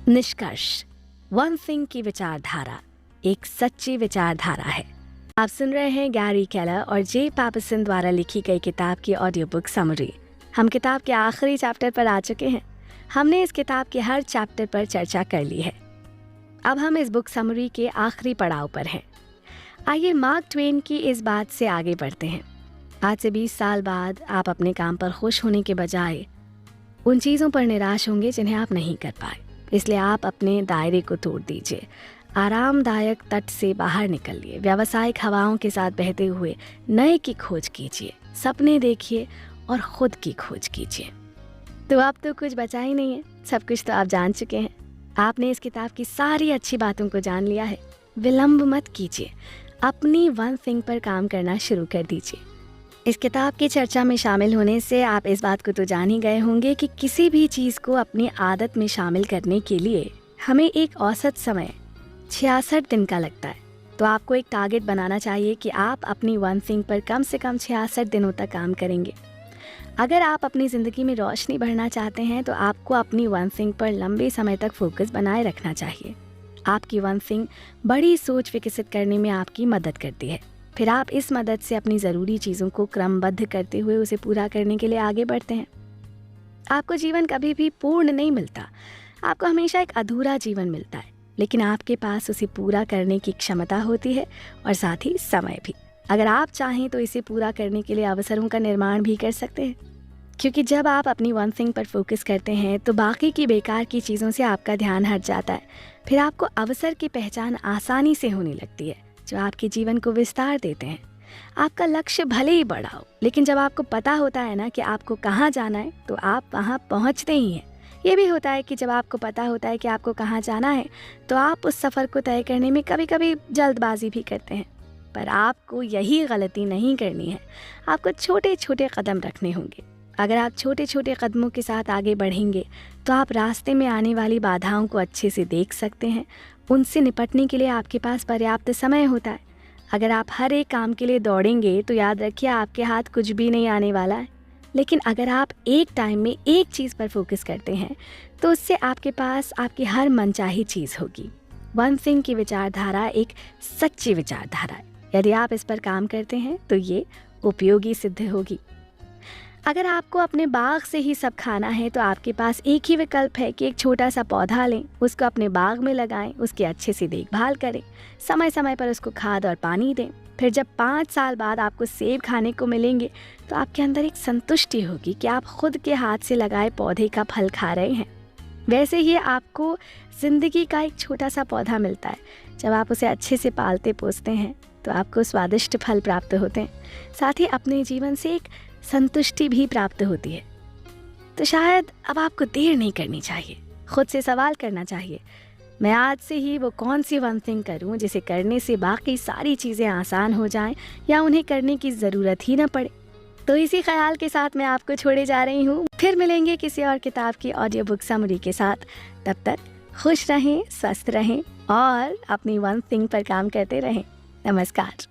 निष्कर्ष, one thing की विचारधारा एक सच्ची विचारधारा है। आप सुन रहे हैं गैरी केलर और जे पैपरसन द्वारा लिखी गई किताब की ऑडियो बुक समरी। हम किताब के आखिरी चैप्टर पर आ चुके हैं। हमने इस किताब के हर चैप्टर पर चर्चा कर ली है। अब हम इस बुक समरी के आखिरी पड़ाव पर हैं। आइए मार्क ट्वेन की इस बात से आगे बढ़ते हैं। आज से 20 साल बाद आप अपने काम पर खुश होने के बजाय उन चीज़ों पर निराश होंगे जिन्हें आप नहीं कर पाए। इसलिए आप अपने दायरे को तोड़ दीजिए, आरामदायक तट से बाहर निकलिए, व्यावसायिक हवाओं के साथ बहते हुए नए की खोज कीजिए, सपने देखिए और खुद की खोज कीजिए। तो अब तो कुछ बचा ही नहीं है, सब कुछ तो आप जान चुके हैं। आपने इस किताब की सारी अच्छी बातों को जान लिया है। विलंब मत कीजिए, अपनी वन थिंग पर काम करना शुरू कर दीजिए। इस किताब की चर्चा में शामिल होने से आप इस बात को तो जान ही गए होंगे कि किसी भी चीज़ को अपनी आदत में शामिल करने के लिए हमें एक औसत समय 66 दिन का लगता है। तो आपको एक टारगेट बनाना चाहिए कि आप अपनी वन थिंग पर कम से कम 66 दिनों तक काम करेंगे। अगर आप अपनी ज़िंदगी में रोशनी भरना चाहते हैं तो आपको अपनी वन थिंग पर लंबे समय तक फोकस बनाए रखना चाहिए। आपकी वन थिंग बड़ी सोच विकसित करने में आपकी मदद करती है। फिर आप इस मदद से अपनी ज़रूरी चीज़ों को क्रमबद्ध करते हुए उसे पूरा करने के लिए आगे बढ़ते हैं। आपको जीवन कभी भी पूर्ण नहीं मिलता, आपको हमेशा एक अधूरा जीवन मिलता है, लेकिन आपके पास उसे पूरा करने की क्षमता होती है और साथ ही समय भी। अगर आप चाहें तो इसे पूरा करने के लिए अवसरों का निर्माण भी कर सकते हैं, क्योंकि जब आप अपनी वन थिंग पर फोकस करते हैं तो बाकी की बेकार की चीज़ों से आपका ध्यान हट जाता है। फिर आपको अवसर की पहचान आसानी से होने लगती है जो आपके जीवन को विस्तार देते हैं। आपका लक्ष्य भले ही बड़ा हो, लेकिन जब आपको पता होता है ना कि आपको कहाँ जाना है तो आप वहाँ पहुँचते ही हैं। ये भी होता है कि जब आपको पता होता है कि आपको कहाँ जाना है तो आप उस सफ़र को तय करने में कभी कभी जल्दबाजी भी करते हैं। पर आपको यही गलती नहीं करनी है, आपको छोटे छोटे कदम रखने होंगे। अगर आप छोटे छोटे कदमों के साथ आगे बढ़ेंगे तो आप रास्ते में आने वाली बाधाओं को अच्छे से देख सकते हैं। उनसे निपटने के लिए आपके पास पर्याप्त समय होता है। अगर आप हर एक काम के लिए दौड़ेंगे तो याद रखिए आपके हाथ कुछ भी नहीं आने वाला है। लेकिन अगर आप एक टाइम में एक चीज़ पर फोकस करते हैं तो उससे आपके पास आपकी हर मनचाही चीज़ होगी। वन थिंग की विचारधारा एक सच्ची विचारधारा है। यदि आप इस पर काम करते हैं तो ये उपयोगी सिद्ध होगी। अगर आपको अपने बाग से ही सब खाना है तो आपके पास एक ही विकल्प है कि एक छोटा सा पौधा लें, उसको अपने बाग में लगाएं, उसकी अच्छे से देखभाल करें, समय समय पर उसको खाद और पानी दें। फिर जब 5 साल बाद आपको सेब खाने को मिलेंगे तो आपके अंदर एक संतुष्टि होगी कि आप खुद के हाथ से लगाए पौधे का फल खा रहे हैं। वैसे ही आपको ज़िंदगी का एक छोटा सा पौधा मिलता है। जब आप उसे अच्छे से पालते पोसते हैं तो आपको स्वादिष्ट फल प्राप्त होते हैं, साथ ही अपने जीवन से एक संतुष्टि भी प्राप्त होती है। तो शायद अब आपको देर नहीं करनी चाहिए, खुद से सवाल करना चाहिए, मैं आज से ही वो कौन सी वन थिंग करूं जिसे करने से बाकी सारी चीज़ें आसान हो जाएं या उन्हें करने की ज़रूरत ही न पड़े। तो इसी ख्याल के साथ मैं आपको छोड़े जा रही हूँ। फिर मिलेंगे किसी और किताब की ऑडियो बुक समरी के साथ। तब तक खुश रहें, स्वस्थ रहें और अपनी वन थिंग पर काम करते रहें। नमस्कार।